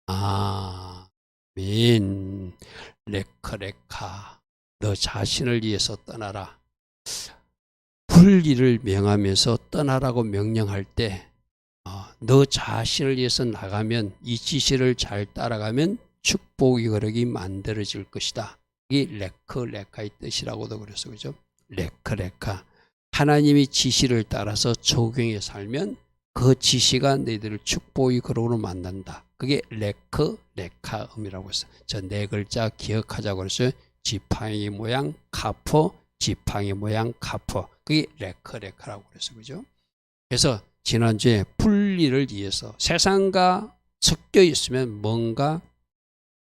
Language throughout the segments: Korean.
아멘. 레카레카. 너 자신을 위해서 떠나라. 불의를 명하면서 떠나라고 명령할 때 너 자신을 위해서 나가면, 이 지시를 잘 따라가면 축복의 거룩이 만들어질 것이다. 이게 레카의 뜻이라고도 그래서 그죠? 레카. 하나님이 지시를 따라서 적용해 살면 그 지시가 너희들을 축복의 거룩으로 만든다. 그게 레카음이라고 했어요. 저 네 글자 기억하자고 그랬어요. 지팡이 모양 카포, 지팡이 모양 카포. 그게 레카라고 그랬어요. 그죠? 그래서 지난주에 분리를 위해서 세상과 섞여 있으면 뭔가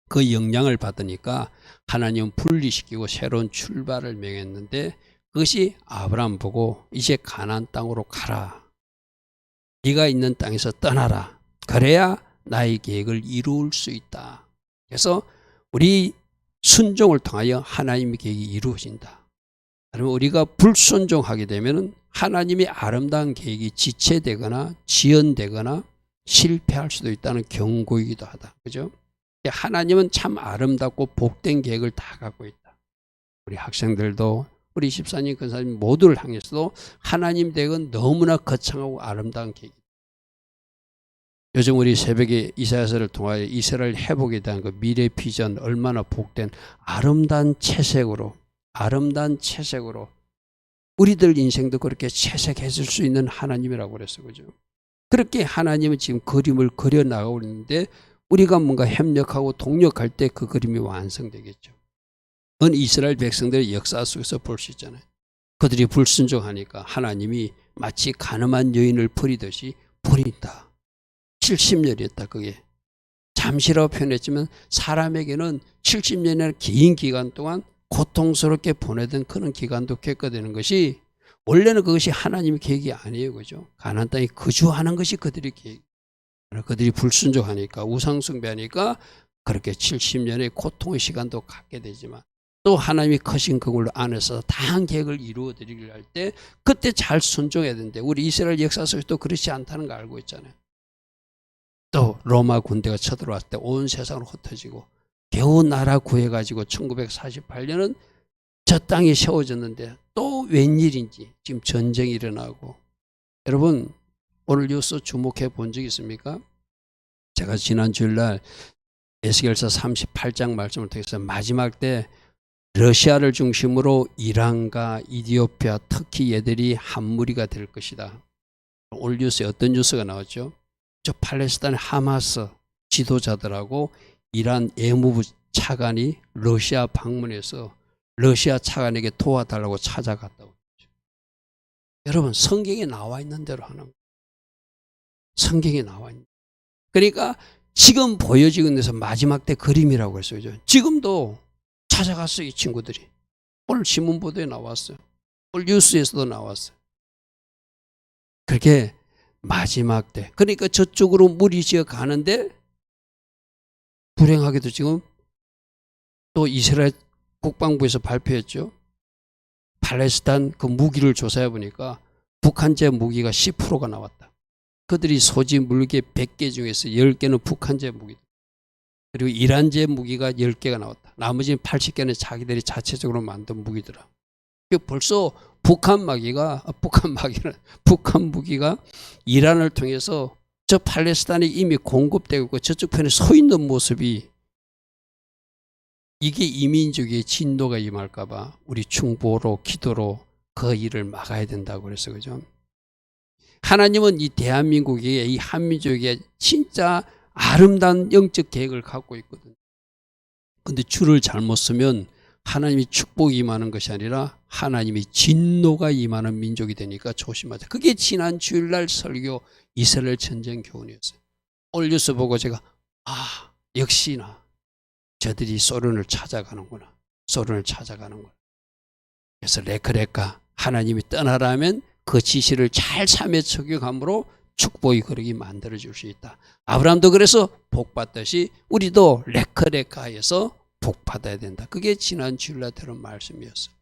그 영향을 받으니까 하나님은 분리시키고 새로운 출발을 명했는데, 그것이 아브라함 보고 이제 가나안 땅으로 가라. 네가 있는 땅에서 떠나라. 그래야 나의 계획을 이룰 수 있다. 그래서 우리 순종을 통하여 하나님의 계획이 이루어진다. 그러면 우리가 불순종하게 되면 하나님의 아름다운 계획이 지체되거나 지연되거나 실패할 수도 있다는 경고이기도 하다. 그죠? 하나님은 참 아름답고 복된 계획을 다 갖고 있다. 우리 학생들도 우리 집사님, 권사님 모두를 향해서도 하나님 계획은 너무나 거창하고 아름다운 계획이다. 요즘 우리 새벽에 이사야서를 통하여 이스라엘 회복에 대한 그 미래 비전, 얼마나 복된 아름다운 채색으로 우리들 인생도 그렇게 채색해 줄 수 있는 하나님이라고 그랬어요. 그죠? 그렇게 하나님은 지금 그림을 그려 나가고 있는데, 우리가 뭔가 협력하고 동력할 때 그 그림이 완성되겠죠. 그건 이스라엘 백성들의 역사 속에서 볼 수 있잖아요. 그들이 불순종하니까 하나님이 마치 가늠한 여인을 버리듯이 버린다. 70년이었다. 그게 잠시라고 표현했지만 사람에게는 70년이라는 긴 기간 동안 고통스럽게 보내던 그런 기간도 겪어되는 것이, 원래는 그것이 하나님의 계획이 아니에요. 그죠? 가나안 땅에 거주하는 것이 그들의 계획. 그들이 불순종하니까, 우상숭배하니까 그렇게 70년의 고통의 시간도 갖게 되지만, 또 하나님이 크신 그걸로 안에서 다양한 계획을 이루어 드리기를 할 때 그때 잘 순종해야 되는데, 우리 이스라엘 역사 속에서 또 그렇지 않다는 거 알고 있잖아요. 또 로마 군대가 쳐들어왔을 때 온 세상으로 흩어지고 겨우 나라 구해가지고 1948년은 저 땅이 세워졌는데 또 웬일인지 지금 전쟁이 일어나고. 여러분, 오늘 뉴스 주목해 본 적 있습니까? 제가 지난 주일날 에스겔서 38장 말씀을 통해서 마지막 때 러시아를 중심으로 이란과 이디오피아, 터키 얘들이 한 무리가 될 것이다. 오늘 뉴스에 어떤 뉴스가 나왔죠? 저 팔레스타인 하마스 지도자들하고 이란 외무부 차관이 러시아 방문해서 러시아 차관에게 도와달라고 찾아갔다고 했죠. 여러분, 성경에 나와 있는 대로 하는 거예요. 성경에 나와 있는. 그러니까 지금 보여지고 있는 데서 마지막 때 그림이라고 했어요. 지금도 찾아갔어요. 이 친구들이. 오늘 신문 보도에 나왔어요. 오늘 뉴스에서도 나왔어요. 그렇게 마지막 때, 그러니까 저쪽으로 무리지어 가는데, 불행하게도 지금 또 이스라엘 국방부에서 발표했죠. 팔레스타인 그 무기를 조사해 보니까 북한제 무기가 10%가 나왔다. 그들이 소지 물개 100개 중에서 10개는 북한제 무기, 그리고 이란제 무기가 10개가 나왔다. 나머지 80개는 자기들이 자체적으로 만든 무기더라. 벌써 북한 무기가 이란을 통해서 저 팔레스타인에 이미 공급되고 있고 저쪽 편에 서 있는 모습이, 이게 이민족의 진노가 임할까 봐 우리 중보로 기도로 그 일을 막아야 된다고 그랬어요. 그죠? 하나님은 이 대한민국에, 이 한민족에 진짜 아름다운 영적 계획을 갖고 있거든요. 근데 줄을 잘못 쓰면 하나님이 축복이 임하는 것이 아니라 하나님이 진노가 임하는 민족이 되니까 조심하자. 그게 지난 주일날 설교 이스라엘 전쟁 교훈이었어요. 오늘 뉴스 보고 제가 역시나 저들이 소련을 찾아가는구나. 그래서 레카 하나님이 떠나라면 그 지시를 잘 참여 적용함으로 축복의 거룩이 만들어질 수 있다. 아브라함도 그래서 복받듯이 우리도 레카에서 복받아야 된다. 그게 지난 주일날 들은 말씀이었어요.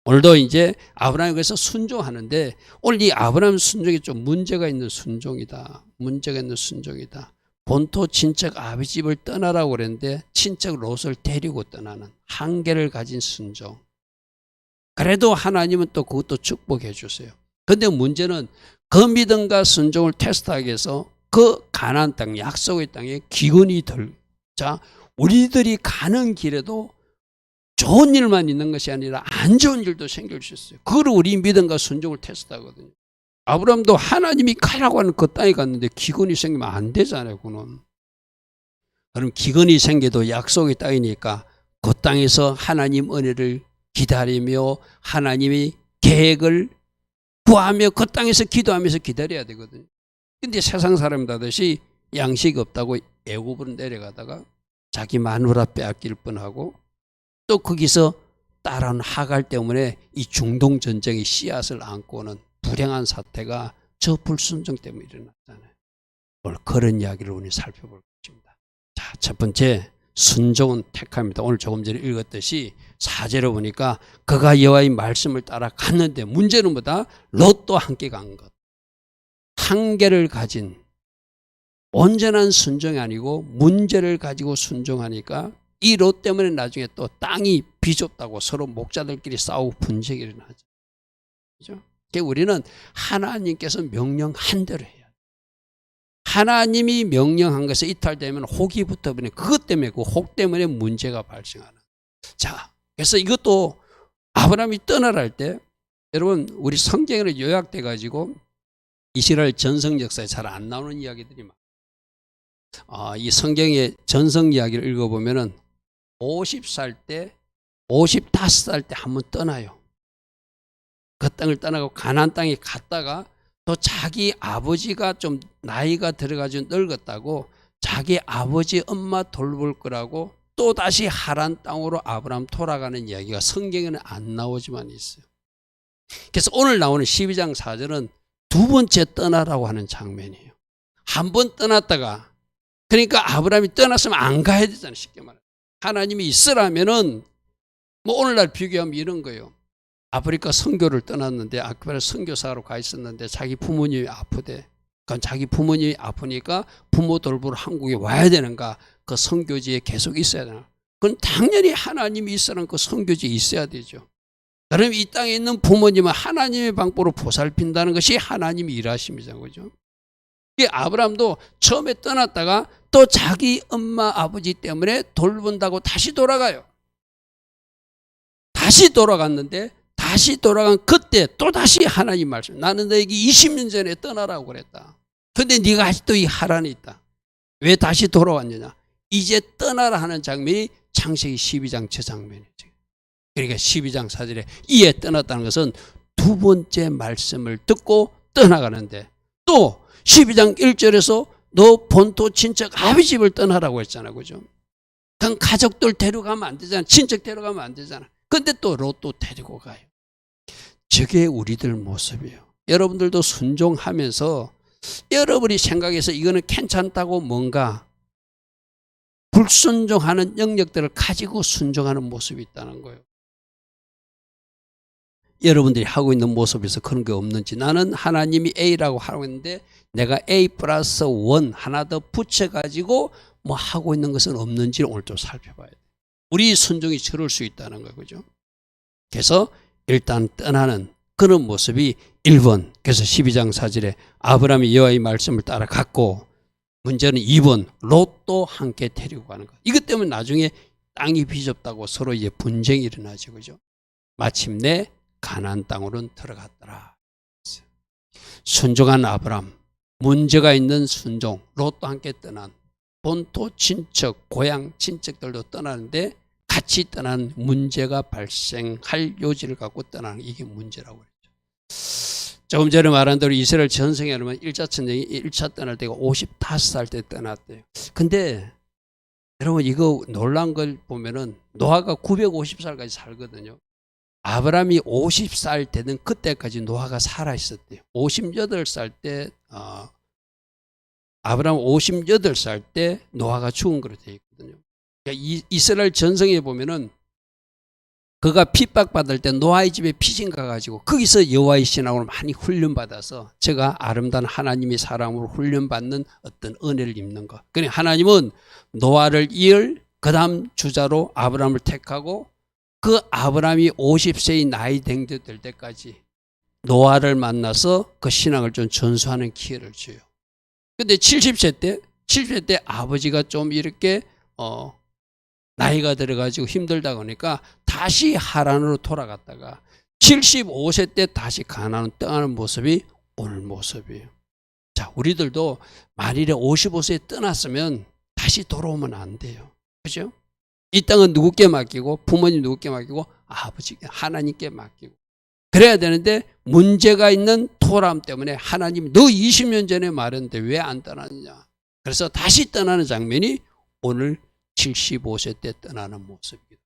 오늘도 이제 아브라함이 그래서 순종하는데, 오늘 이 아브라함 순종이 좀 문제가 있는 순종이다. 본토 친척 아버지 집을 떠나라고 그랬는데 친척 롯을 데리고 떠나는 한계를 가진 순종. 그래도 하나님은 또 그것도 축복해 주세요. 그런데 문제는 그 믿음과 순종을 테스트하기 위해서 그 가나안 땅, 약속의 땅에 기근이 들자 우리들이 가는 길에도 좋은 일만 있는 것이 아니라 안 좋은 일도 생길 수 있어요. 그걸 우리 믿음과 순종을 테스트하거든요. 아브라함도 하나님이 가라고 하는 그 땅에 갔는데 기근이 생기면 안 되잖아요. 그는. 그럼 기근이 생겨도 약속의 땅이니까 그 땅에서 하나님 은혜를 기다리며 하나님의 계획을 구하며 그 땅에서 기도하면서 기다려야 되거든요. 근데 세상 사람들 하듯이 양식이 없다고 애굽으로 내려가다가 자기 마누라 빼앗길 뻔하고 또 거기서 따라온 하갈 때문에 이 중동 전쟁의 씨앗을 안고 오는 불행한 사태가 저 불순종 때문에 일어났잖아요. 오늘 그런 이야기를 오늘 살펴볼 것입니다. 자, 첫 번째 순종은 택합니다. 오늘 조금 전에 읽었듯이 4절에 보니까 그가 여호와의 말씀을 따라 갔는데 문제는 뭐다? 롯도 함께 간 것. 한계를 가진 온전한 순종이 아니고 문제를 가지고 순종하니까 이 롯 때문에 나중에 또 땅이 비좁다고 서로 목자들끼리 싸우고 분쟁이 일어나죠. 그렇죠? 그러니까 우리는 하나님께서 명령한 대로 해야 돼요. 하나님이 명령한 것에 이탈되면 혹이 붙어버리는 그것 때문에 그 혹 때문에 문제가 발생하는. 자, 그래서 이것도 아브라함이 떠나라 할 때 여러분 우리 성경으로 요약돼 가지고 이스라엘 전성 역사에 잘 안 나오는 이야기들이 많아요. 이 성경의 전성 이야기를 읽어보면은 50살 때, 55살 때 한번 떠나요. 그 땅을 떠나고 가나안 땅에 갔다가 또 자기 아버지가 좀 나이가 들어가지고 늙었다고 자기 아버지 엄마 돌볼 거라고 또 다시 하란 땅으로 아브라함 돌아가는 이야기가 성경에는 안 나오지만 있어요. 그래서 오늘 나오는 12장 4절은 두 번째 떠나라고 하는 장면이에요. 한 번 떠났다가 그러니까 아브라함이 떠났으면 안 가야 되잖아요. 쉽게 말해. 하나님이 있으라면은 뭐 오늘날 비교하면 이런 거예요. 아프리카 선교를 떠났는데 아프리카 선교사로 가 있었는데 자기 부모님이 아프대. 그러니까 자기 부모님이 아프니까 부모 돌보러 한국에 와야 되는가? 그 선교지에 계속 있어야 되나? 그건 당연히 하나님이 있으라는 그 선교지에 있어야 되죠. 그럼 이 땅에 있는 부모님은 하나님의 방법으로 보살핀다는 것이 하나님이 일하심이죠. 그죠? 아브라함도 처음에 떠났다가 또 자기 엄마 아버지 때문에 돌본다고 다시 돌아가요. 다시 돌아갔는데 다시 돌아간 그때 또 다시 하나님 말씀. 나는 너에게 20년 전에 떠나라고 그랬다. 근데 네가 아직도 이 하란에 있다. 왜 다시 돌아왔느냐? 이제 떠나라 하는 장면이 창세기 12장 저 장면이죠. 그러니까 12장 4절에 이에 떠났다는 것은 두 번째 말씀을 듣고 떠나가는데 또 12장 1절에서 너 본토 친척 아버지 집을 떠나라고 했잖아. 그죠? 그냥 가족들 데려가면 안 되잖아. 친척 데려가면 안 되잖아. 근데 또 롯도 데리고 가요. 저게 우리들 모습이에요. 여러분들도 순종하면서 여러분이 생각해서 이거는 괜찮다고 뭔가 불순종하는 영역들을 가지고 순종하는 모습이 있다는 거예요. 여러분들이 하고 있는 모습에서 그런 게 없는지. 나는 하나님이 A라고 하고 있는데 내가 A 플러스 1 하나 더 붙여가지고 뭐 하고 있는 것은 없는지 오늘 좀 살펴봐야 돼요. 우리 순종이 저럴 수 있다는 거예요. 그죠? 그래서 일단 떠나는 그런 모습이 1번. 그래서 12장 4절에 아브라함이 여호와의 말씀을 따라갔고 문제는 2번. 롯도 함께 데리고 가는 거. 이것 때문에 나중에 땅이 비좁다고 서로 이제 분쟁이 일어나죠. 그죠? 마침내 가나안 땅으로는 들어갔더라. 순종한 아브라함, 문제가 있는 순종, 롯도 함께 떠난 본토 친척, 고향 친척들도 떠나는데 같이 떠난 문제가 발생할 요지를 갖고 떠나는 이게 문제라고 그랬죠. 조금 전에 말한 대로 이스라엘 전성에 여러분 1차 전쟁이 1차 떠날 때가 55살 때 떠났대요. 근데 여러분 이거 놀란 걸 보면은 노아가 950살까지 살거든요. 아브라함이 50살 되는 그때까지 노아가 살아 있었대요. 58살 때 아브라함 58살 때 노아가 죽은 거로 되어 있거든요. 그러니까 이스라엘 전성에 보면은 그가 핍박받을 때 노아의 집에 피신 가가지고 거기서 여호와의 신앙으로 많이 훈련받아서 제가 아름다운 하나님의 사람으로 훈련받는 어떤 은혜를 입는 것. 그러니 하나님은 노아를 이을 그 다음 주자로 아브라함을 택하고 그 아브라함이 50세의 나이 될 때까지 노아를 만나서 그 신앙을 좀 전수하는 기회를 줘요. 근데 70세 때 아버지가 좀 이렇게 나이가 들어가지고 힘들다 보니까 다시 하란으로 돌아갔다가 75세 때 다시 가나안을 떠나는 모습이 오늘 모습이에요. 자, 우리들도 만일에 55세에 떠났으면 다시 돌아오면 안 돼요. 그죠? 이 땅은 누구께 맡기고 부모님 누구께 맡기고 아버지께 하나님께 맡기고 그래야 되는데 문제가 있는 토람 때문에 하나님이 너 20년 전에 말했는데 왜 안 떠났느냐. 그래서 다시 떠나는 장면이 오늘 75세 때 떠나는 모습입니다.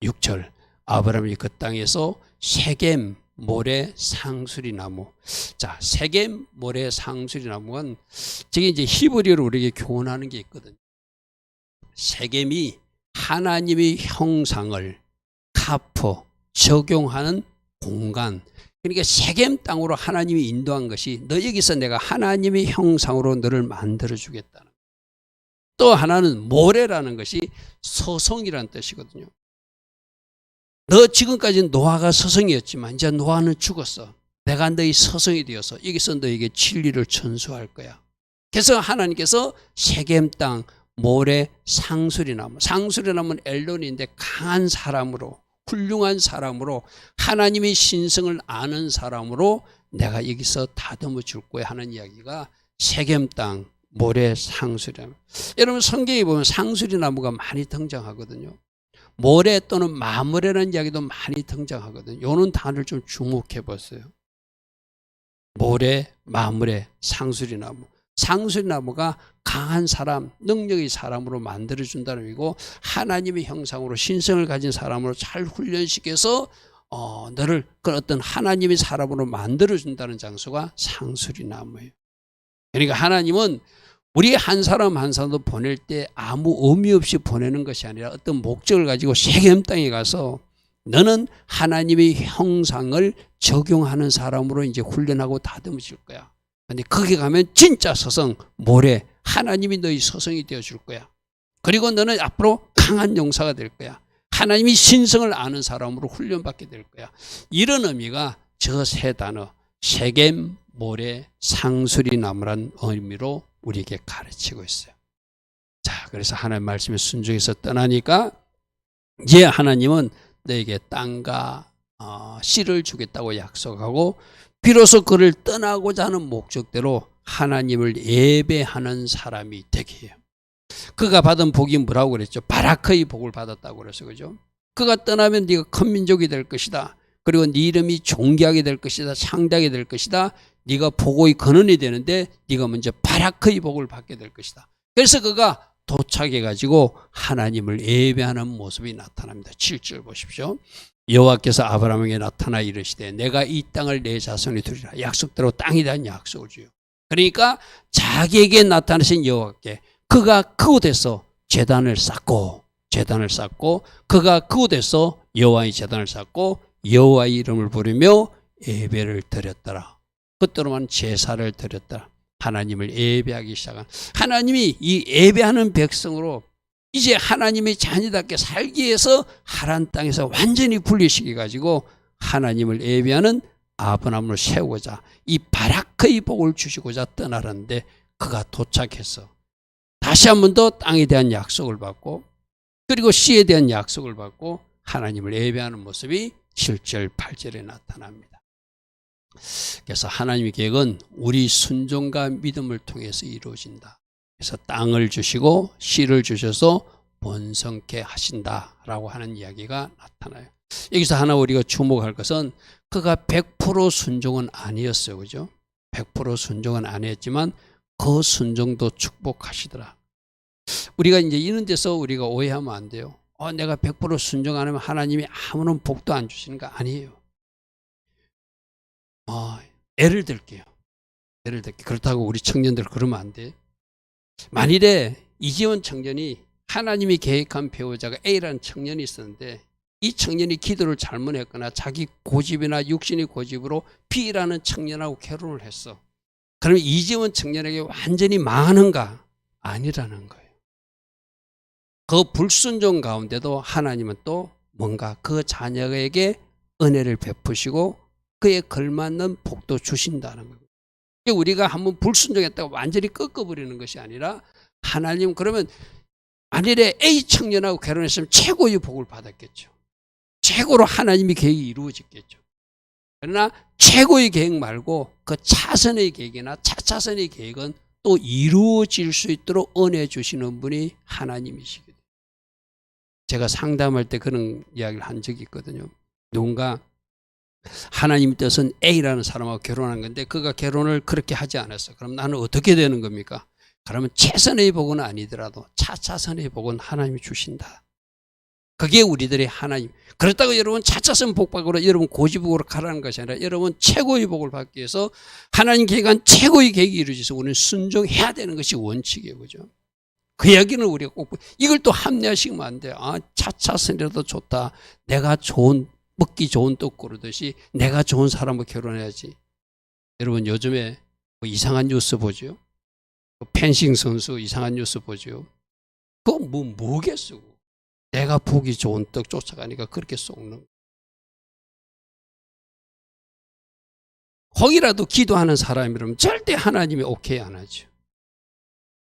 6절 아브라함이 그 땅에서 세겜 모래 상수리 나무. 자, 세겜 모래 상수리 나무는 저게 이제 히브리어로 우리에게 교훈하는 게 있거든요. 세겜이 하나님의 형상을 카퍼 적용하는 공간. 그러니까 세겜 땅으로 하나님이 인도한 것이 너 여기서 내가 하나님의 형상으로 너를 만들어 주겠다는. 또 하나는 모래라는 것이 서성이라는 뜻이거든요. 너 지금까지는 노아가 서성이었지만 이제 노아는 죽었어. 내가 너희 서성이 되어서 여기서 너에게 진리를 전수할 거야. 그래서 하나님께서 세겜 땅 모래 상수리나무. 상수리나무는 엘론인데 강한 사람으로 훌륭한 사람으로 하나님의 신성을 아는 사람으로 내가 여기서 다듬어 줄 거야 하는 이야기가 세겜 땅 모래 상수리나무. 여러분 성경에 보면 상수리나무가 많이 등장하거든요. 모래 또는 마무레라는 이야기도 많이 등장하거든요. 요런 단어를 좀 주목해 보세요. 모래, 마무레, 상수리나무. 상수리나무가 강한 사람, 능력의 사람으로 만들어준다는 의미고 하나님의 형상으로 신성을 가진 사람으로 잘 훈련시켜서 너를 그 어떤 하나님의 사람으로 만들어준다는 장소가 상수리나무예요. 그러니까 하나님은 우리 한 사람 한 사람도 보낼 때 아무 의미 없이 보내는 것이 아니라 어떤 목적을 가지고 세겜 땅에 가서 너는 하나님의 형상을 적용하는 사람으로 이제 훈련하고 다듬어질 거야. 근데 거기 가면 진짜 서성, 모래, 하나님이 너희 서성이 되어줄 거야. 그리고 너는 앞으로 강한 용사가 될 거야. 하나님이 신성을 아는 사람으로 훈련받게 될 거야. 이런 의미가 저 세 단어, 세겜, 모래, 상수리나무란 의미로 우리에게 가르치고 있어요. 자, 그래서 하나님 말씀에 순종해서 떠나니까 이제 하나님은 너에게 땅과 씨를 주겠다고 약속하고 비로소 그를 떠나고자 하는 목적대로 하나님을 예배하는 사람이 되게 해요. 그가 받은 복이 뭐라고 그랬죠? 바라크의 복을 받았다고 그랬어요. 그죠? 그가 떠나면 네가 큰 민족이 될 것이다. 그리고 네 이름이 존귀하게 될 것이다. 창대하게 될 것이다. 네가 복의 근원이 되는데 네가 먼저 바라크의 복을 받게 될 것이다. 그래서 그가 도착해가지고 하나님을 예배하는 모습이 나타납니다. 7절 보십시오. 여호와께서 아브라함에게 나타나 이르시되 내가 이 땅을 내 자손이 두리라. 약속대로 땅에 대한 약속을 줘요. 그러니까 자기에게 나타나신 여호와께 그가 그곳에서 제단을 쌓고 그가 그곳에서 여호와의 제단을 쌓고 여호와의 이름을 부르며 예배를 드렸더라. 그때로만 제사를 드렸더라. 하나님을 예배하기 시작한 하나님이 이 예배하는 백성으로 이제 하나님의 자녀답게 살기 위해서 하란 땅에서 완전히 분리시켜가지고 하나님을 예배하는 아브라함을 세우고자 이 바라크의 복을 주시고자 떠나는데 그가 도착해서 다시 한 번 더 땅에 대한 약속을 받고 그리고 씨에 대한 약속을 받고 하나님을 예배하는 모습이 7절 8절에 나타납니다. 그래서 하나님의 계획은 우리 순종과 믿음을 통해서 이루어진다. 그래서 땅을 주시고 씨를 주셔서 번성케 하신다라고 하는 이야기가 나타나요. 여기서 하나 우리가 주목할 것은 그가 100% 순종은 아니었어요. 그죠? 100% 순종은 아니었지만 그 순종도 축복하시더라. 우리가 이제 이런 데서 우리가 오해하면 안 돼요. 내가 100% 순종 안 하면 하나님이 아무런 복도 안 주시는 거 아니에요. 예를 들게요. 그렇다고 우리 청년들 그러면 안 돼. 만일에 이지원 청년이 하나님이 계획한 배우자가 A라는 청년이 있었는데 이 청년이 기도를 잘못했거나 자기 고집이나 육신의 고집으로 B라는 청년하고 결혼을 했어. 그러면 이재원 청년에게 완전히 망하는가? 아니라는 거예요. 그 불순종 가운데도 하나님은 또 뭔가 그 자녀에게 은혜를 베푸시고 그에 걸맞는 복도 주신다는 거예요. 우리가 한번 불순종했다고 완전히 꺾어버리는 것이 아니라 하나님 그러면 만일에 A 청년하고 결혼했으면 최고의 복을 받았겠죠. 최고로 하나님의 계획이 이루어졌겠죠. 그러나 최고의 계획 말고 그 차선의 계획이나 차차선의 계획은 또 이루어질 수 있도록 은혜 주시는 분이 하나님이시거든요. 제가 상담할 때 그런 이야기를 한 적이 있거든요. 누군가 하나님 뜻은 A라는 사람하고 결혼한 건데 그가 결혼을 그렇게 하지 않았어. 그럼 나는 어떻게 되는 겁니까? 그러면 최선의 복은 아니더라도 차차선의 복은 하나님이 주신다. 그게 우리들의 하나님. 그렇다고 여러분 차차선 복받으로 여러분 고집으로 가라는 것이 아니라 여러분 최고의 복을 받기 위해서 하나님 계획한 최고의 계획이 이루어져서 우리는 순종해야 되는 것이 원칙이에요. 그죠? 그 이야기는 우리가 꼭 이걸 또 합리화시키면 안 돼요. 아, 차차선이라도 좋다. 내가 좋은 먹기 좋은 떡 고르듯이 내가 좋은 사람과 결혼해야지. 여러분 요즘에 뭐 이상한 뉴스 보죠? 펜싱 선수 이상한 뉴스 보죠? 그거 뭐겠어? 내가 보기 좋은 떡 쫓아가니까 그렇게 속는. 거기라도 기도하는 사람이라면 절대 하나님이 오케이 안 하죠.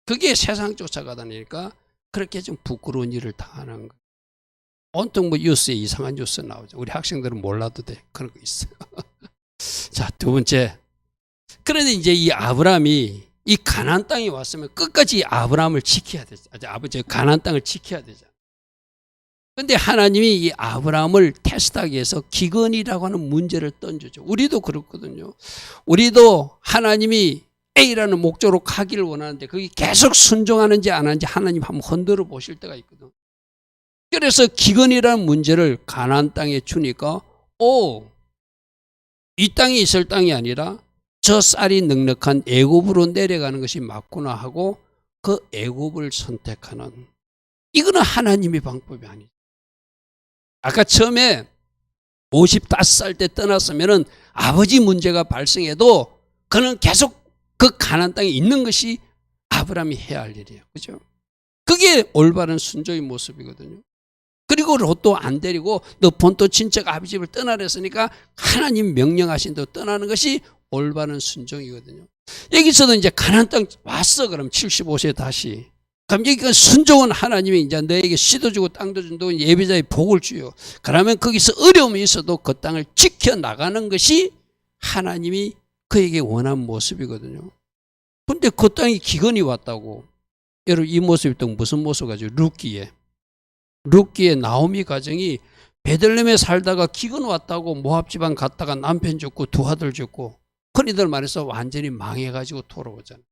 그게 세상 쫓아가다니까 그렇게 좀 부끄러운 일을 당하는 거예요. 온통 뭐 뉴스에 이상한 뉴스 나오죠. 우리 학생들은 몰라도 돼. 그런 거 있어요. 자, 두 번째. 그런데 이제 이 아브라함이 이 가나안 땅에 왔으면 끝까지 아브라함을 지켜야 되죠. 아버지 가나안 땅을 지켜야 되잖아요. 그런데 하나님이 이 아브라함을 테스트하기 위해서 기근이라고 하는 문제를 던져줘. 우리도 그렇거든요. 우리도 하나님이 A라는 목적으로 가기를 원하는데 그게 계속 순종하는지 안 하는지 하나님 한번 흔들어 보실 때가 있거든. 그래서 기근이라는 문제를 가나안 땅에 주니까 이 땅에 있을 땅이 아니라 저 쌀이 넉넉한 애굽으로 내려가는 것이 맞구나 하고 그 애굽을 선택하는, 이거는 하나님의 방법이 아니죠. 아까 처음에 55살 때 떠났으면 아버지 문제가 발생해도 그는 계속 그 가나안 땅에 있는 것이 아브라함이 해야 할 일이에요. 그죠? 그게 올바른 순종의 모습이거든요. 그리고 롯도 안 데리고 너 본토 친척 아비 집을 떠나라 했으니까 하나님 명령하신 대로 떠나는 것이 올바른 순종이거든요. 여기서도 이제 가나안 땅 왔어. 그럼 75세에 다시. 그럼 여기가 순종은 하나님이 이제 너에게 씨도 주고 땅도 준다고 예비자의 복을 주요. 그러면 거기서 어려움이 있어도 그 땅을 지켜나가는 것이 하나님이 그에게 원한 모습이거든요. 근데 그 땅에 기근이 왔다고. 여러분 이 모습이 또 무슨 모습 가지고 룻기에 나오미 가정이 베들레헴에 살다가 기근 왔다고 모압 지방 갔다가 남편 죽고 두 아들 죽고 흔히들 말해서 완전히 망해가지고 돌아오잖아요.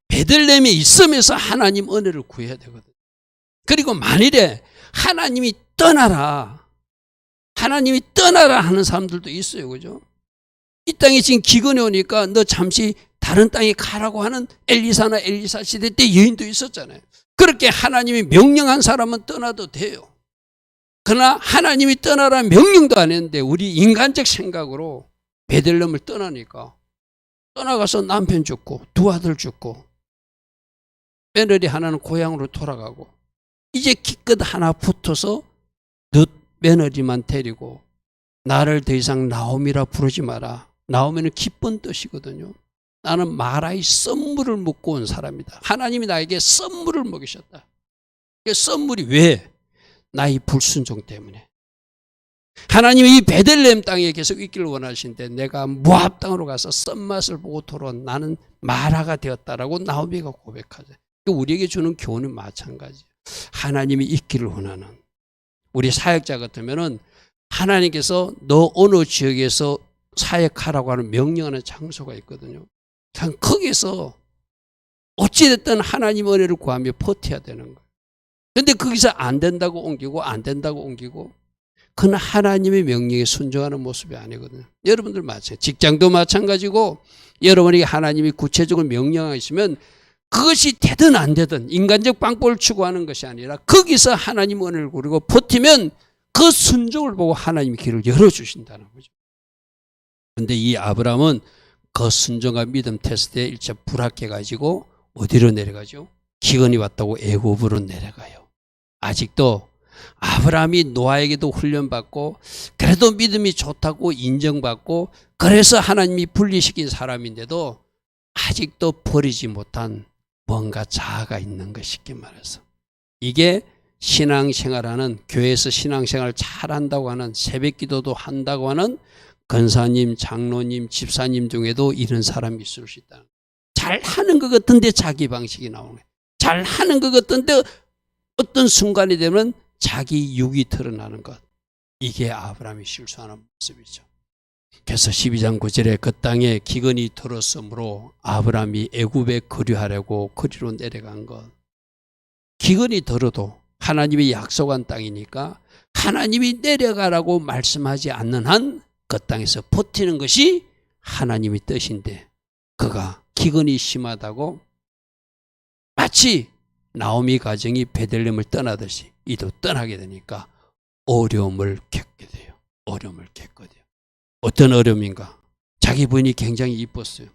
베들레헴에 있으면서 하나님 은혜를 구해야 되거든요. 그리고 만일에 하나님이 떠나라 하는 사람들도 있어요. 그죠? 이 땅에 지금 기근이 오니까 너 잠시 다른 땅에 가라고 하는 엘리사나 엘리사 시대 때 여인도 있었잖아요. 그렇게 하나님이 명령한 사람은 떠나도 돼요. 그러나 하나님이 떠나라 명령도 안 했는데 우리 인간적 생각으로 베들레헴을 떠나니까 떠나가서 남편 죽고 두 아들 죽고 며느리 하나는 고향으로 돌아가고 이제 기껏 하나 붙어서 너 며느리만 데리고 나를 더 이상 나오미라 부르지 마라. 나오미는 기쁜 뜻이거든요. 나는 마라의 썬물을 먹고 온 사람이다. 하나님이 나에게 썬물을 먹이셨다. 그 썬물이 왜? 나의 불순종 때문에. 하나님이 이 베들레헴 땅에 계속 있기를 원하시는데 내가 모압 땅으로 가서 썬맛을 보고 돌아온 나는 마라가 되었다라고 나오미가 고백하죠. 우리에게 주는 교훈은 마찬가지예요. 하나님이 있기를 원하는. 우리 사역자 같으면은 하나님께서 너 어느 지역에서 사역하라고 하는 명령하는 장소가 있거든요. 그냥 거기서 어찌됐든 하나님 은혜를 구하며 버텨야 되는 거예요. 그런데 거기서 안 된다고 옮기고 그건 하나님의 명령에 순종하는 모습이 아니거든요. 여러분들 마찬가지. 직장도 마찬가지고 여러분에게 하나님이 구체적으로 명령하시면 그것이 되든 안 되든 인간적 방법을 추구하는 것이 아니라 거기서 하나님 은혜를 구르고 버티면 그 순종을 보고 하나님이 길을 열어주신다는 거죠. 그런데 이 아브라함은 그 순종과 믿음 테스트에 일체 불합해가지고 어디로 내려가죠? 기근이 왔다고 애굽으로 내려가요. 아직도 아브라함이 노아에게도 훈련받고 그래도 믿음이 좋다고 인정받고 그래서 하나님이 분리시킨 사람인데도 아직도 버리지 못한 뭔가 자아가 있는 것 쉽게 말해서. 이게 신앙생활하는, 교회에서 신앙생활을 잘한다고 하는, 새벽기도도 한다고 하는 권사님, 장로님, 집사님 중에도 이런 사람이 있을 수 있다. 잘하는 것 같은데 자기 방식이 나오는 거예요. 잘하는 것 같은데 어떤 순간이 되면 자기 육이 드러나는 것. 이게 아브라함이 실수하는 모습이죠. 그래서 12장 9절에 그 땅에 기근이 들었으므로 아브라함이 애굽에 거류하려고 거리로 내려간 것. 기근이 들어도 하나님이 약속한 땅이니까 하나님이 내려가라고 말씀하지 않는 한 그 땅에서 버티는 것이 하나님의 뜻인데 그가 기근이 심하다고 마치 나오미 가정이 베들레헴을 떠나듯이 이도 떠나게 되니까 어려움을 겪게 돼요. 어려움을 겪거든요. 어떤 어려움인가? 자기 부인이 굉장히 이뻤어요.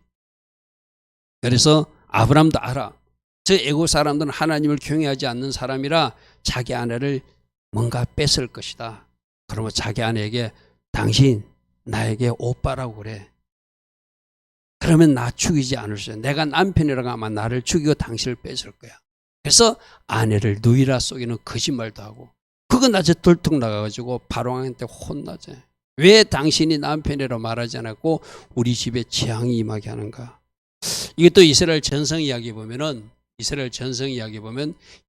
그래서 아브라함도 알아. 저 애국 사람들은 하나님을 경외하지 않는 사람이라 자기 아내를 뭔가 뺏을 것이다. 그러면 자기 아내에게 당신 나에게 오빠라고 그래. 그러면 나 죽이지 않을 수 있어요. 내가 남편이라고 하면 나를 죽이고 당신을 뺏을 거야. 그래서 아내를 누이라 속이는 거짓말도 하고 그거 낮에 들통 나가가지고 바로왕한테 혼나죠. 왜 당신이 남편이라고 말하지 않았고 우리 집에 재앙이 임하게 하는가. 이게 또 이스라엘 전성 이야기 보면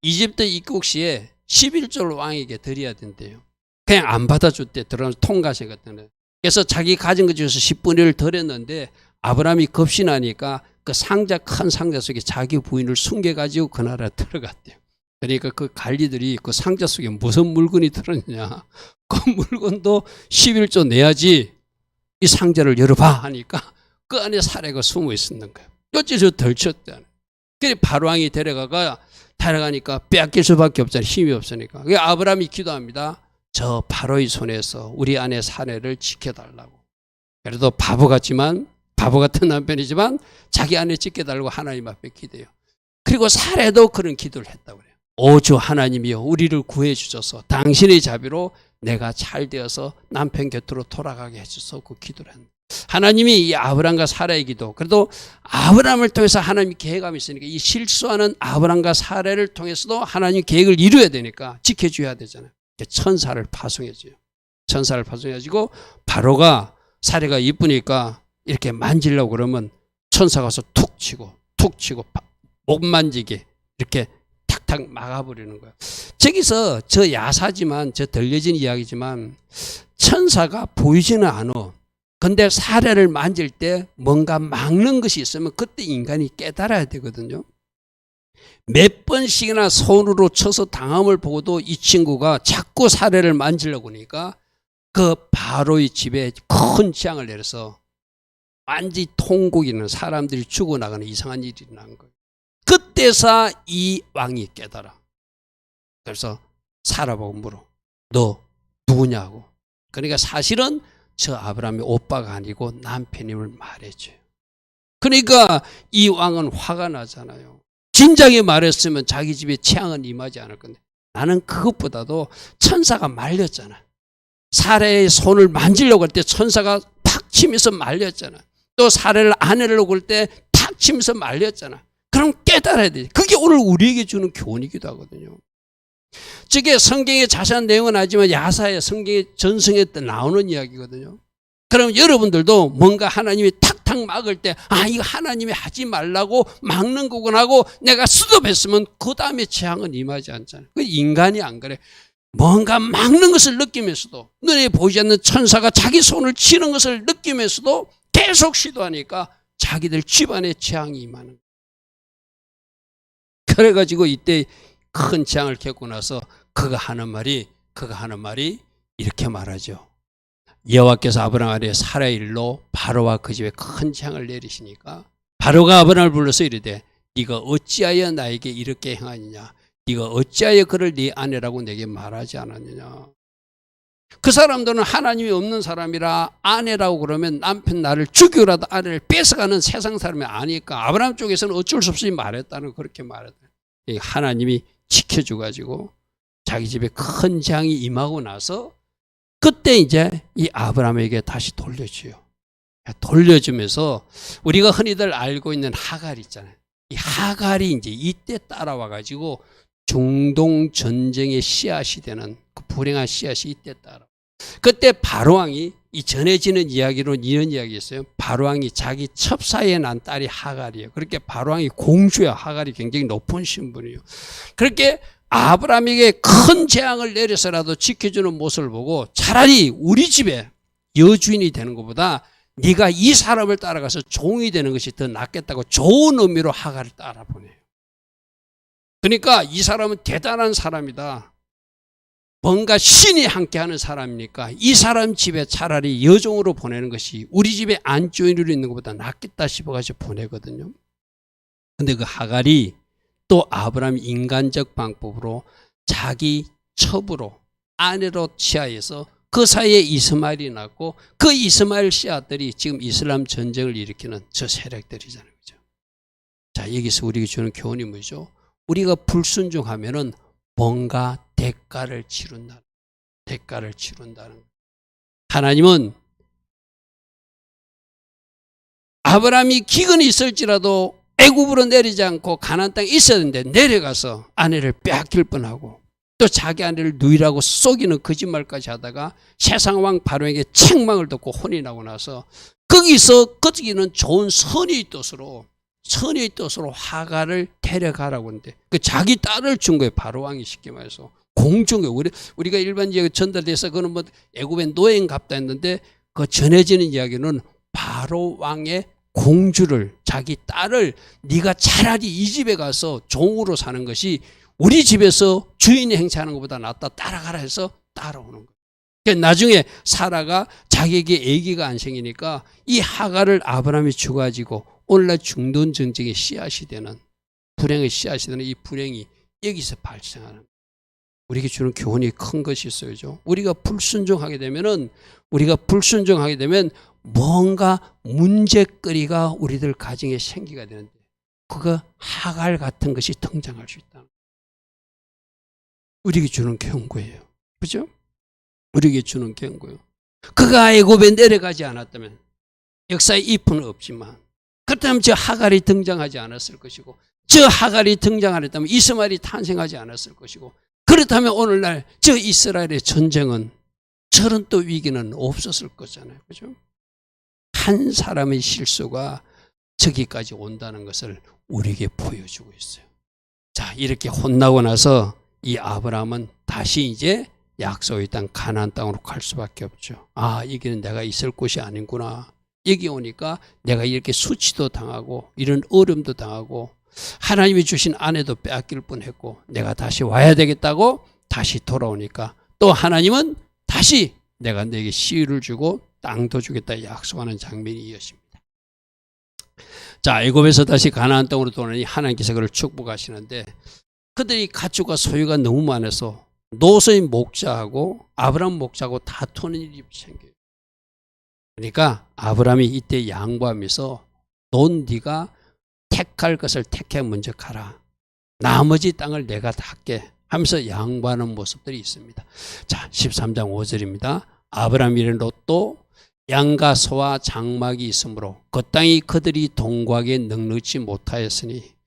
이집트 입국 시에 11조를 왕에게 드려야 된대요. 그냥 안 받아줄 때 들어가서 통과세 같은 거. 그래서 자기 가진 것 중에서 10분의 1을 드렸는데 아브라함이 급신하니까 그 상자, 큰 상자 속에 자기 부인을 숨겨가지고 그 나라에 들어갔대요. 그러니까 그 관리들이 그 상자 속에 무슨 물건이 들었냐. 그 물건도 11조 내야지 이 상자를 열어봐 하니까 그 안에 사례가 숨어 있었는 거예요. 어째서 덜쳤대. 그래 바로왕이 데려가니까 빼앗길 수밖에 없잖아요. 힘이 없으니까. 그래서 아브라함이 기도합니다. 저 바로의 손에서 우리 아내 사례를 지켜달라고. 그래도 바보 같은 남편이지만 자기 아내 지켜달라고 하나님 앞에 기도해요. 그리고 사례도 그런 기도를 했다고 그래요. 오 주 하나님이여 우리를 구해 주셔서 당신의 자비로 내가 잘 되어서 남편 곁으로 돌아가게 해주셔서 그 기도를 합니다. 하나님이 이 아브람과 사라의 기도, 그래도 아브람을 통해서 하나님이 계획함이 있으니까 이 실수하는 아브람과 사라를 통해서도 하나님 계획을 이루어야 되니까 지켜줘야 되잖아요. 천사를 파송해줘요. 천사를 파송해가지고 바로가 사례가 이쁘니까 이렇게 만지려고 그러면 천사가 와서 툭 치고 못 만지게 이렇게 탁탁 막아버리는 거예요. 저기서 저 야사지만 저 들려진 이야기지만 천사가 보이지는 않아. 근데 사례를 만질 때 뭔가 막는 것이 있으면 그때 인간이 깨달아야 되거든요. 몇 번씩이나 손으로 쳐서 당함을 보고도 이 친구가 자꾸 사례를 만지려고 하니까 그 바로의 집에 큰 재앙을 내려서 완전히 통곡이는 사람들이 죽어나가는 이상한 일이 난 거예요. 그때서 이 왕이 깨달아. 그래서 사라보고 물어. 너 누구냐고. 그러니까 사실은 저 아브라함의 오빠가 아니고 남편임을 말해줘요. 그러니까 이 왕은 화가 나잖아요. 진작에 말했으면 자기 집에 재앙은 임하지 않을 건데 나는 그것보다도 천사가 말렸잖아. 사례의 손을 만지려고 할 때 천사가 탁 치면서 말렸잖아. 또 사례를 안으려고 할 때 탁 치면서 말렸잖아. 그럼 깨달아야 돼. 그게 오늘 우리에게 주는 교훈이기도 하거든요. 저게 성경에 자세한 내용은 아니지만 야사의 성경의 전성에 나오는 이야기거든요. 그럼 여러분들도 뭔가 하나님이 탁탁 막을 때 이거 하나님이 하지 말라고 막는 거구나 하고 내가 스톱했으면 그 다음에 재앙은 임하지 않잖아요. 그 인간이 안 그래. 뭔가 막는 것을 느끼면서도 눈에 보이지 않는 천사가 자기 손을 치는 것을 느끼면서도 계속 시도하니까 자기들 집안에 재앙이 임하는 거예요. 그래가지고 이때 큰 재앙을 겪고 나서 그가 하는 말이 이렇게 말하죠. 여호와께서 아브라함 아래 사라의 일로 바로와 그 집에 큰 재앙을 내리시니까 바로가 아브라함을 불러서 이르되 네가 어찌하여 나에게 이렇게 행하느냐? 네가 어찌하여 그를 네 아내라고 내게 말하지 않았느냐? 그 사람들은 하나님이 없는 사람이라 아내라고 그러면 남편 나를 죽이라도 아내를 뺏어가는 세상 사람이 아니니까 아브라함 쪽에서는 어쩔 수 없이 말했다는 그렇게 말했다. 하나님이 지켜줘가지고 자기 집에 큰 재앙이 임하고 나서 그때 이제 이 아브라함에게 다시 돌려줘요. 돌려주면서 우리가 흔히들 알고 있는 하갈 있잖아요. 이 하갈이 이제 이때 따라와가지고 중동 전쟁의 씨앗이 되는 그 불행한 씨앗이 이때 따라. 그때 바로왕이 이 전해지는 이야기로는 이런 이야기 있어요. 바로왕이 자기 첩사에 난 딸이 하갈이에요. 그렇게 바로왕이 공주야. 하갈이 굉장히 높은 신분이에요. 그렇게 아브라함에게 큰 재앙을 내려서라도 지켜주는 모습을 보고 차라리 우리 집에 여주인이 되는 것보다 네가 이 사람을 따라가서 종이 되는 것이 더 낫겠다고 좋은 의미로 하갈을 따라 보내요. 그러니까 이 사람은 대단한 사람이다. 뭔가 신이 함께하는 사람이니까 이 사람 집에 차라리 여종으로 보내는 것이 우리 집에 안주인으로 있는 것보다 낫겠다 싶어가지고 보내거든요. 근데 그 하갈이 또 아브라함 인간적 방법으로 자기 첩으로 아내로 취하여서 그 사이에 이스마엘이 났고 그 이스마엘 씨앗들이 지금 이슬람 전쟁을 일으키는 저 세력들이잖아요. 그죠? 자, 여기서 우리에게 주는 교훈이 뭐죠? 우리가 불순종하면은 뭔가 대가를 치른다. 대가를 치른다는. 하나님은 아브라함이 기근이 있을지라도 애굽으로 내리지 않고 가나안 땅에 있어야 되는데 내려가서 아내를 빼앗길 뻔하고 또 자기 아내를 누이라고 속이는 거짓말까지 하다가 세상 왕 바로에게 책망을 듣고 혼이 나고 나서 거기서 끄기는 좋은 선의의 뜻으로 하갈을 데려가라고 하는데 그 자기 딸을 준 거예요. 바로 왕이 쉽게 말해서 공주인 거예요. 우리가 일반적으로 전달돼서 그는 뭐 애굽의 노예인 갑다 했는데 그 전해지는 이야기는 바로 왕의 공주를 자기 딸을 네가 차라리 이 집에 가서 종으로 사는 것이 우리 집에서 주인이 행차하는 것보다 낫다. 따라가라 해서 따라오는 거예요. 그러니까 나중에 사라가 자기에게 아기가 안 생기니까 이 하갈을 아브라함이 주가지고 오늘날 중동 전쟁의 씨앗이 되는 불행의 씨앗이 되는 이 불행이 여기서 발생하는 우리에게 주는 교훈이 큰 것이 있어야죠. 우리가 불순종하게 되면 뭔가 문제거리가 우리들 가정에 생기게 되는데 그거 하갈 같은 것이 등장할 수 있다. 우리에게 주는 경고예요. 그죠? 우리에게 주는 경고예요. 그가 애굽에 내려가지 않았다면 역사의 잎은 없지만 그렇다면 저 하갈이 등장하지 않았을 것이고 저 하갈이 등장 안 했다면 이스마엘이 탄생하지 않았을 것이고 그렇다면 오늘날 저 이스라엘의 전쟁은 저런 또 위기는 없었을 거잖아요. 그죠? 한 사람의 실수가 저기까지 온다는 것을 우리에게 보여주고 있어요. 자, 이렇게 혼나고 나서 이 아브라함은 다시 이제 약속의 땅 가나안 땅으로 갈 수밖에 없죠. 아, 여기는 내가 있을 곳이 아니구나. 여기 오니까 내가 이렇게 수치도 당하고 이런 어려움도 당하고 하나님이 주신 아내도 빼앗길 뻔했고 내가 다시 와야 되겠다고 다시 돌아오니까 또 하나님은 다시 내가 너에게 시위를 주고 땅도 주겠다 약속하는 장면이 이어집니다. 자, 애굽에서 다시 가나안 땅으로 돌아오니 하나님께서 그를 축복하시는데 그들이 가축과 소유가 너무 많아서 노소의 목자하고 아브라함 목자하고 다투는 일이 생겨요. 그러니까 아브라함이 이때 양보하면서 넌 네가 택할 것을 택해 먼저 가라. 나머지 땅을 내가 다 할게 하면서 양보하는 모습들이 있습니다. 자, 13장 5절입니다. 아브라함이 이른 롯도 양과 소와 장막이 있으므로 그 땅이 그들이 동거하기에 넉넉지 못하였으니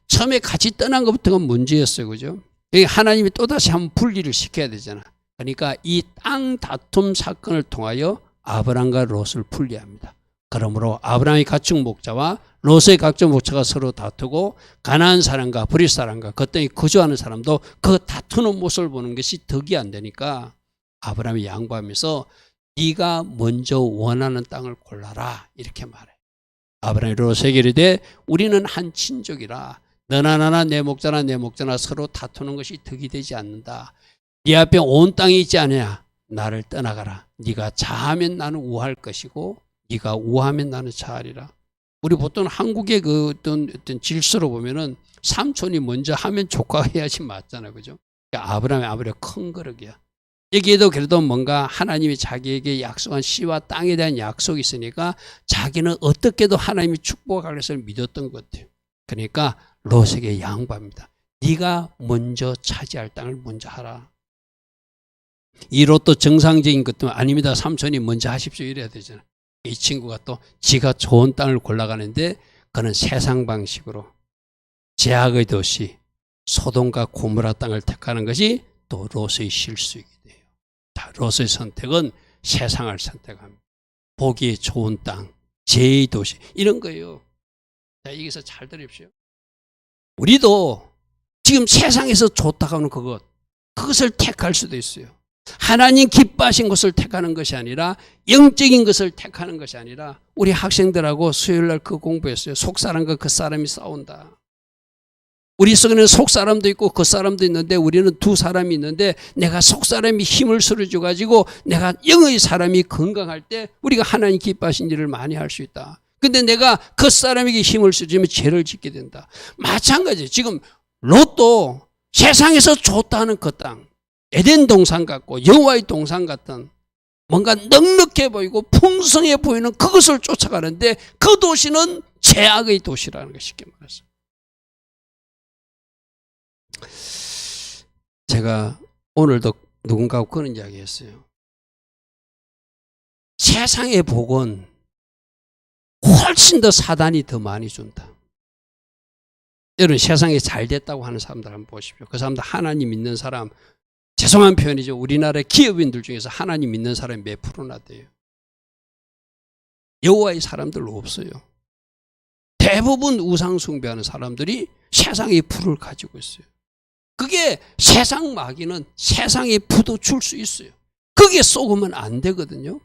처음에 같이 떠난 것부터가 문제였어요. 그죠? 하나님이 또다시 한번 분리를 시켜야 되잖아. 그러니까 이 땅 다툼 사건을 통하여 아브라함과 롯을 분리합니다. 그러므로 아브라함의 가축 목자와 롯의 각종 목자가 서로 다투고 가나안 사람과 브릿 사람과 그 땅에 거주하는 사람도 그 다투는 모습을 보는 것이 덕이 안 되니까 아브라함이 양보하면서 네가 먼저 원하는 땅을 골라라 이렇게 말해. 아브라함이 롯에게 이르되 우리는 한 친족이라 너나 나나 내 목자나 내 목자나 서로 다투는 것이 덕이 되지 않는다. 네 앞에 온 땅이 있지 않느냐. 나를 떠나가라. 네가 자하면 나는 우할 것이고 네가 우하면 나는 자하리라. 우리 보통 한국의 그 어떤 질서로 보면은 삼촌이 먼저 하면 조카가 해야지 맞잖아요. 그죠? 아브라함이 아무래도 큰 거력이야. 여기에도 그래도 뭔가 하나님이 자기에게 약속한 씨와 땅에 대한 약속이 있으니까 자기는 어떻게도 하나님이 축복할 것을 믿었던 것 같아요. 그러니까 롯에게 양보합니다. 네가 먼저 차지할 땅을 먼저 하라. 이 롯도 정상적인 것도 아닙니다. 삼촌이 먼저 하십시오 이래야 되잖아요. 이 친구가 또 지가 좋은 땅을 골라가는데 그는 세상 방식으로 제약의 도시 소돔과 고모라 땅을 택하는 것이 또 롯의 실수이게 돼요. 자, 롯의 선택은 세상을 선택합니다. 보기에 좋은 땅, 제2 도시 이런 거예요. 자, 여기서 잘 들으십시오. 우리도 지금 세상에서 좋다고 하는 그것을 택할 수도 있어요. 하나님 기뻐하신 것을 택하는 것이 아니라 영적인 것을 택하는 것이 아니라 우리 학생들하고 수요일날 그 공부했어요. 속사람과 겉사람이 싸운다. 우리 속에는 속사람도 있고 겉사람도 있는데 우리는 두 사람이 있는데 내가 속사람이 힘을 실어줘 가지고 내가 영의 사람이 건강할 때 우리가 하나님 기뻐하신 일을 많이 할 수 있다. 근데 내가 겉사람에게 힘을 실어주면 죄를 짓게 된다. 마찬가지 지금 롯도 세상에서 좋다는 그 땅 에덴 동산 같고 여호와의 동산 같은 뭔가 넉넉해 보이고 풍성해 보이는 그것을 쫓아가는데 그 도시는 죄악의 도시라는 거 쉽게 말해서. 제가 오늘도 누군가하고 그런 이야기 했어요. 세상의 복은 훨씬 더 사단이 더 많이 준다. 여러분 세상에 잘 됐다고 하는 사람들 한번 보십시오. 그 사람들 하나님 믿는 사람 죄송한 표현이죠. 우리나라 기업인들 중에서 하나님 믿는 사람이 몇 프로나 돼요. 여호와의 사람들 없어요. 대부분 우상 숭배하는 사람들이 세상의 부를 가지고 있어요. 그게 세상 마귀는 세상의 부도 줄 수 있어요. 그게 속으면 안 되거든요.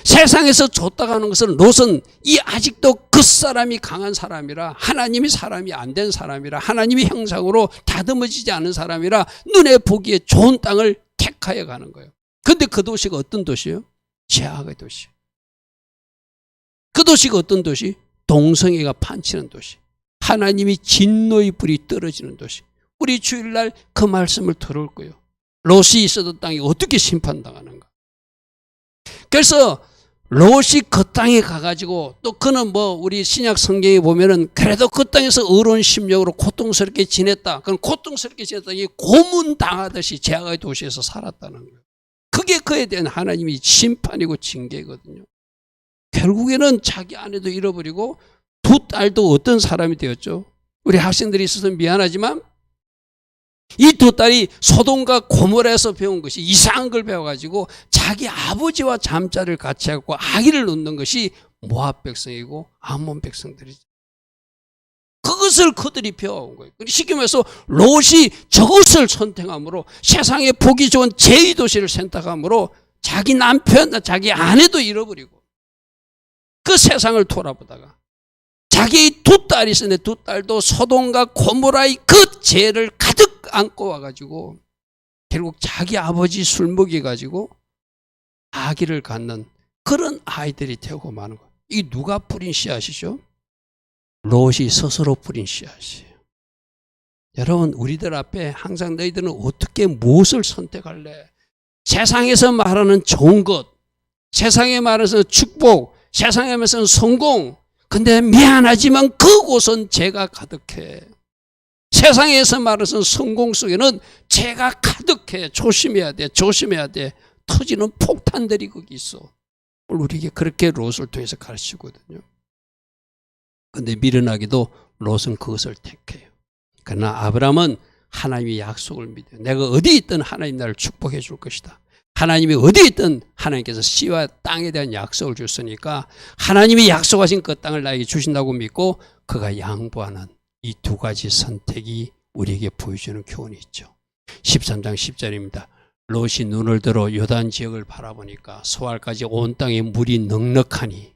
세상에서 줬다가 하는 것은 롯은 이 아직도 그 사람이 강한 사람이라 하나님이 사람이 안 된 사람이라 하나님의 형상으로 다듬어지지 않은 사람이라 눈에 보기에 좋은 땅을 택하여 가는 거예요. 그런데 그 도시가 어떤 도시예요? 죄악의 도시. 그 도시가 어떤 도시? 동성애가 판치는 도시. 하나님이 진노의 불이 떨어지는 도시. 우리 주일날 그 말씀을 들을 거예요. 롯이 있어도 땅이 어떻게 심판당하는가. 그래서 롯이 그 땅에 가가지고 또 그는 우리 신약 성경에 보면은 그래도 그 땅에서 어려운 심령으로 고통스럽게 지냈다. 그건 고통스럽게 지냈다니 고문당하듯이 죄악의 도시에서 살았다는 거예요. 그게 그에 대한 하나님이 심판이고 징계거든요. 결국에는 자기 아내도 잃어버리고 두 딸도 어떤 사람이 되었죠. 우리 학생들이 있어서 미안하지만 이 두 딸이 소돔과 고모라에서 배운 것이 이상한 걸 배워가지고 자기 아버지와 잠자리를 같이 하고 아기를 낳는 것이 모압 백성이고 암몬 백성들이죠. 그것을 그들이 배워온 거예요. 쉽게 말해서 롯이 저것을 선택함으로 세상에 보기 좋은 제2 도시를 선택함으로 자기 남편, 자기 아내도 잃어버리고 그 세상을 돌아보다가 자기 두 딸이 있었는데 두 딸도 소돔과 고모라의 그 죄를 가득 안고 와가지고 결국 자기 아버지 술 먹여가지고 아기를 갖는 그런 아이들이 되고 마는 거예요. 이게 누가 뿌린 씨앗이죠? 롯이 스스로 뿌린 씨앗이에요. 여러분 우리들 앞에 항상 너희들은 어떻게 무엇을 선택할래? 세상에서 말하는 좋은 것, 세상에 말해서 축복, 세상에 말해서 성공. 근데 미안하지만 그곳은 죄가 가득해. 세상에서 말해서 성공 속에는 죄가 가득해. 조심해야 돼. 조심해야 돼. 터지는 폭탄들이 거기 있어. 우리에게 그렇게 롯을 통해서 가르치거든요. 근데 미련하게도 롯은 그것을 택해요. 그러나 아브라함은 하나님의 약속을 믿어요. 내가 어디 있든 하나님 나를 축복해 줄 것이다. 하나님이 어디 있든 하나님께서 씨와 땅에 대한 약속을 줬으니까 하나님이 약속하신 그 땅을 나에게 주신다고 믿고 그가 양보하는 이 두 가지 선택이 우리에게 보여주는 교훈이 있죠. 13장 10절입니다. 롯이 눈을 들어 요단 지역을 바라보니까 소알까지 온 땅에 물이 넉넉하니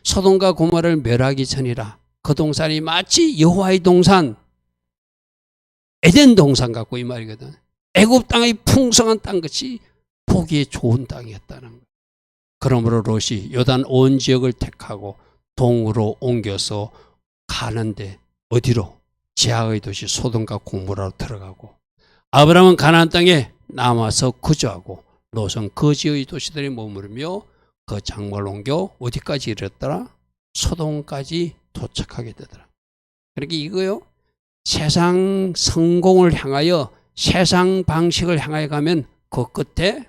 소돔과 고모라를 멸하기 전이라. 그 동산이 마치 여호와의 동산 에덴 동산 같고 이 말이거든. 애굽 땅의 풍성한 땅같이 보기에 좋은 땅이었다는 거예요. 그러므로 롯이 요단 온 지역을 택하고 동으로 옮겨서 가는데 어디로? 지하의 도시 소돔과 고모라로 들어가고, 아브라함은 가나안 땅에 남아서 거주하고 롯은 거지의 도시들에 머무르며 그 장막을 옮겨 어디까지 이르렀더라? 소돔까지 도착하게 되더라. 그러니까 이거요, 세상 성공을 향하여, 세상 방식을 향하여 가면 그 끝에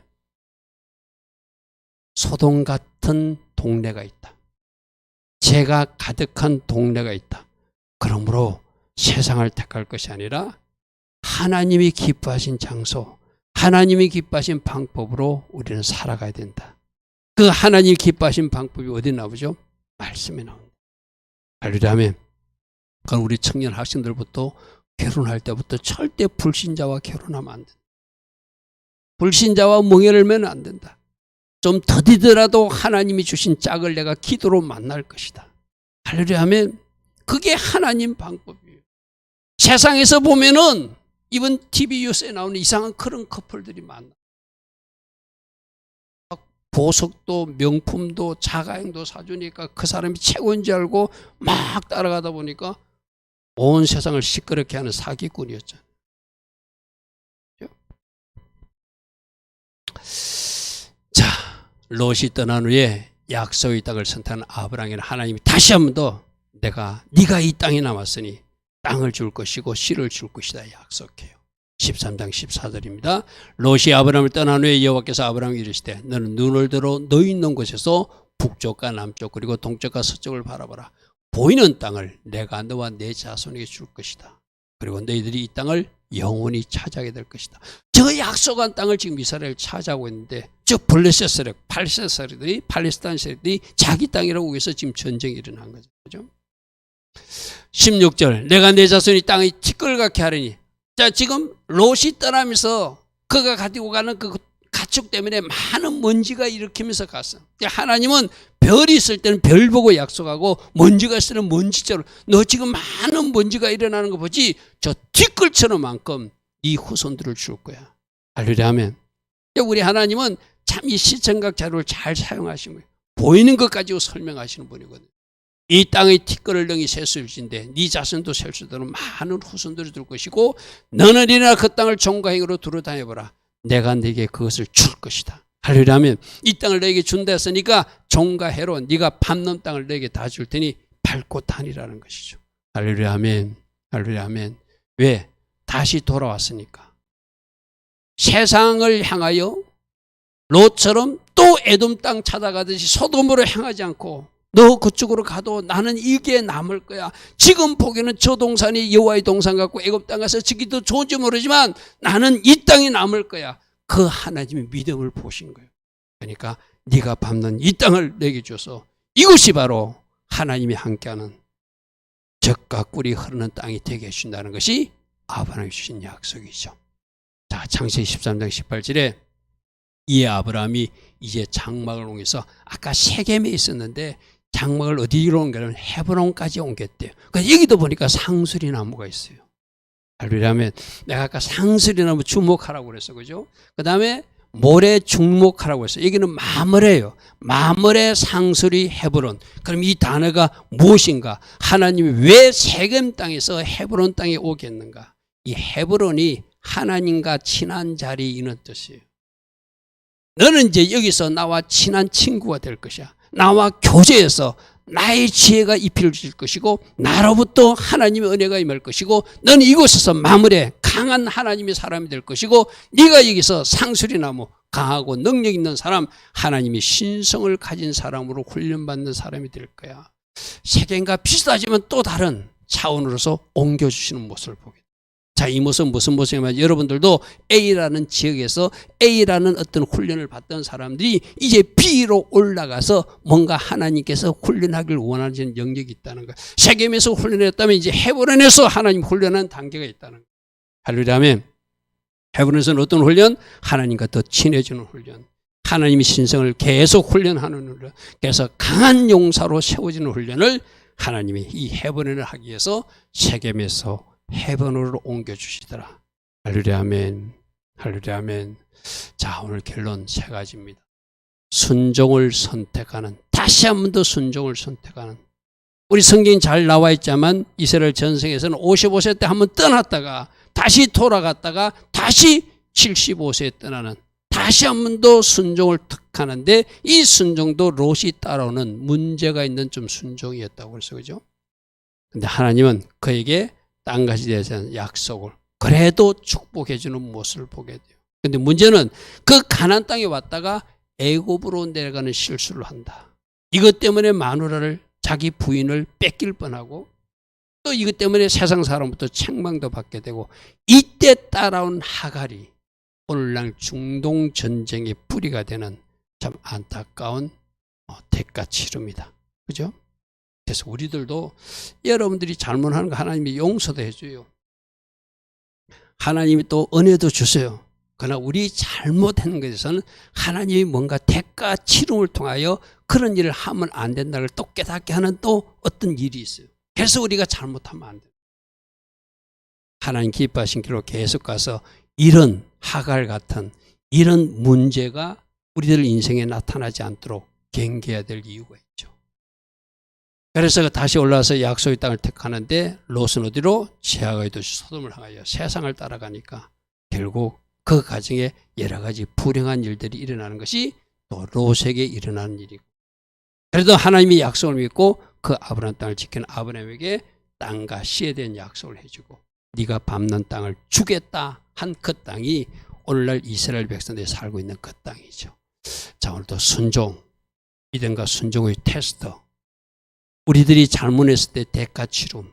소돔 같은 동네가 있다. 죄가 가득한 동네가 있다. 그러므로 세상을 택할 것이 아니라 하나님이 기뻐하신 장소, 하나님이 기뻐하신 방법으로 우리는 살아가야 된다. 그 하나님이 기뻐하신 방법이 어디 나오죠? 말씀에 나온다. 할렐루야. 그건 우리 청년 학생들부터 결혼할 때부터 절대 불신자와 결혼하면 안 된다. 불신자와 멍에를 매면 안 된다. 좀 더디더라도 하나님이 주신 짝을 내가 기도로 만날 것이다. 할렐루야 하면 그게 하나님 방법이에요. 세상에서 보면은 이번 TV 뉴스에 나오는 이상한 그런 커플들이 많아. 보석도 명품도 자가용도 사주니까 그 사람이 최고인 줄 알고 막 따라가다 보니까 온 세상을 시끄럽게 하는 사기꾼이었잖아요. 자, 롯이 떠난 후에 약속의 땅을 선택한 아브라함에게 하나님이 다시 한 번 더 네가 이 땅에 남았으니 땅을 줄 것이고 씨를 줄 것이다 약속해요. 13장 14절입니다. 롯이 아브라함을 떠난 후에 여호와께서 아브라함에게 이르시되 너는 눈을 들어 너 있는 곳에서 북쪽과 남쪽 그리고 동쪽과 서쪽을 바라보라. 보이는 땅을 내가 너와 내 자손에게 줄 것이다. 그리고 너희들이 이 땅을 영원히 차지하게 될 것이다. 저 약속한 땅을 지금 이스라엘 차지하고 있는데 저 블레셋 세력, 팔레스타인 세력들이 자기 땅이라고 해서 지금 전쟁이 일어난 거죠. 그죠? 16절 내가 내 자손이 땅의 티끌 같게 하리니. 자, 지금 롯이 떠나면서 그가 가지고 가는 그 가축 때문에 많은 먼지가 일으키면서 갔어. 하나님은 별이 있을 때는 별 보고 약속하고 먼지가 있을 때는 먼지처럼 너 지금 많은 먼지가 일어나는 거 보지 저 티끌처럼 만큼 이 후손들을 줄 거야. 할렐루야 하면 우리 하나님은 참 이 시청각 자료를 잘 사용하시는 거예요. 보이는 것 가지고 설명하시는 분이거든요. 이 땅의 티끌을 능히 셀 수 있는데 네 자손도 셀 수 있도록 많은 후손들이 될 것이고 너는 일어나 그 땅을 종과 행위로 두루다녀보라. 내가 네게 그것을 줄 것이다. 할렐루야 하면 이 땅을 너에게 준다 했으니까 종과 해로 네가 밟는 땅을 너에게 다 줄 테니 밟고 다니라는 것이죠. 할렐루야 아멘. 할렐루야 아멘. 왜? 다시 돌아왔으니까. 세상을 향하여 롯처럼 또 에돔 땅 찾아가듯이 소돔으로 향하지 않고 너 그쪽으로 가도 나는 이게 남을 거야. 지금 보기에는 저 동산이 여호와의 동산 같고 애굽 땅 가서 지기도 좋은지 모르지만 나는 이 땅이 남을 거야. 그 하나님의 믿음을 보신 거예요. 그러니까 네가 밟는 이 땅을 내게 줘서 이것이 바로 하나님이 함께하는 젖과 꿀이 흐르는 땅이 되게 해준다는 것이 아브라함이 주신 약속이죠. 자, 창세기 13장 18절에 이에 아브라함이 이제 장막을 옮겨서 아까 세겜에 있었는데 장막을 어디로 옮겨면 헤브론까지 옮겼대요. 그러니까 여기도 보니까 상수리 나무가 있어요. 할렐루야 하면 내가 아까 상수리 나무 주목하라고 그랬어. 그죠? 그 다음에 모래 중목하라고 했어요. 여기는 마므레예요. 마므레 상수리 헤브론. 그럼 이 단어가 무엇인가? 하나님이 왜 세겜 땅에서 헤브론 땅에 오겠는가? 이 헤브론이 하나님과 친한 자리이는 뜻이에요. 너는 이제 여기서 나와 친한 친구가 될 것이야. 나와 교제해서 나의 지혜가 입혀질 것이고 나로부터 하나님의 은혜가 임할 것이고 너는 이곳에서 마무리해 강한 하나님의 사람이 될 것이고 네가 여기서 상수리나무 강하고 능력 있는 사람 하나님의 신성을 가진 사람으로 훈련받는 사람이 될 거야. 세겜과 비슷하지만 또 다른 차원으로서 옮겨주시는 모습을 보게. 자, 이 모습은 무슨 모습이냐면 여러분들도 A라는 지역에서 A라는 어떤 훈련을 받던 사람들이 이제 B로 올라가서 뭔가 하나님께서 훈련하길 원하는 영역이 있다는 거예요. 세겜에서 훈련했다면 이제 헤브론에서 하나님 훈련한 단계가 있다는 거예요. 할렐루야 아멘. 헤브론에서는 어떤 훈련? 하나님과 더 친해지는 훈련. 하나님의 신성을 계속 훈련하는 훈련. 그래서 강한 용사로 세워지는 훈련을 하나님이 이 헤브론을 하기 위해서 세겜에서 헤븐으로 옮겨주시더라. 할렐루야 아멘. 할렐루야 아멘. 자, 오늘 결론 세 가지입니다. 순종을 선택하는, 다시 한 번 더 순종을 선택하는 우리 성경이 잘 나와 있지만 이스라엘 전성에서는 55세 때 한번 떠났다가 다시 돌아갔다가 다시 75세에 떠나는, 다시 한 번 더 순종을 득하는데, 이 순종도 롯이 따라오는 문제가 있는 좀 순종이었다고 그랬어요. 그죠? 근데 하나님은 그에게 땅같이 대한 약속을 그래도 축복해 주는 모습을 보게 돼요. 근데 문제는 그 가나안 땅에 왔다가 애굽으로 내려가는 실수를 한다. 이것 때문에 마누라를, 자기 부인을 뺏길 뻔하고, 또 이것 때문에 세상 사람부터 책망도 받게 되고, 이때 따라온 하갈이 오늘날 중동 전쟁의 뿌리가 되는 참 안타까운 대가 치릅니다. 그죠? 그래서 우리들도 여러분들이 잘못하는 거 하나님이 용서도 해줘요. 하나님이 또 은혜도 주세요. 그러나 우리 잘못하는 것에 대해서는 하나님이 뭔가 대가 치름을 통하여 그런 일을 하면 안 된다는 걸 또 깨닫게 하는 또 어떤 일이 있어요. 그래서 우리가 잘못하면 안 돼요. 하나님 기뻐하신 길로 계속 가서 이런 하갈 같은 이런 문제가 우리들 인생에 나타나지 않도록 경계해야 될 이유가 있죠. 그래서 다시 올라와서 약속의 땅을 택하는데 롯은 어디로? 지하의 도시 소돔을 향하여 세상을 따라가니까 결국 그 가정에 여러 가지 불행한 일들이 일어나는 것이 또 롯에게 일어나는 일이고, 그래도 하나님이 약속을 믿고 그 아브라함 땅을 지키는 아브라함에게 땅과 씨에 대한 약속을 해주고 네가 밟는 땅을 주겠다 한 그 땅이 오늘날 이스라엘 백성들이 살고 있는 그 땅이죠. 자, 오늘도 순종, 믿음과 순종의 테스트, 우리들이 잘못했을 때 대가 치름,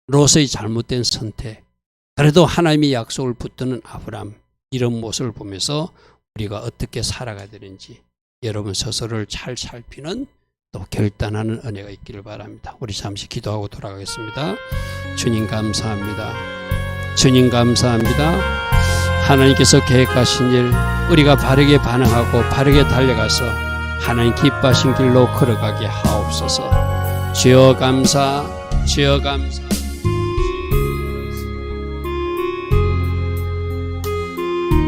롯의 잘못된 선택, 그래도 하나님의 약속을 붙드는 아브라함, 이런 모습을 보면서 우리가 어떻게 살아가야 되는지 여러분 스스로를 잘 살피는 또 결단하는 은혜가 있기를 바랍니다. 우리 잠시 기도하고 돌아가겠습니다. 주님 감사합니다. 주님 감사합니다. 하나님께서 계획하신 일 우리가 바르게 반응하고 바르게 달려가서 하나님 기뻐하신 길로 걸어가게 하옵소서. 주여 감사, 주여 감사.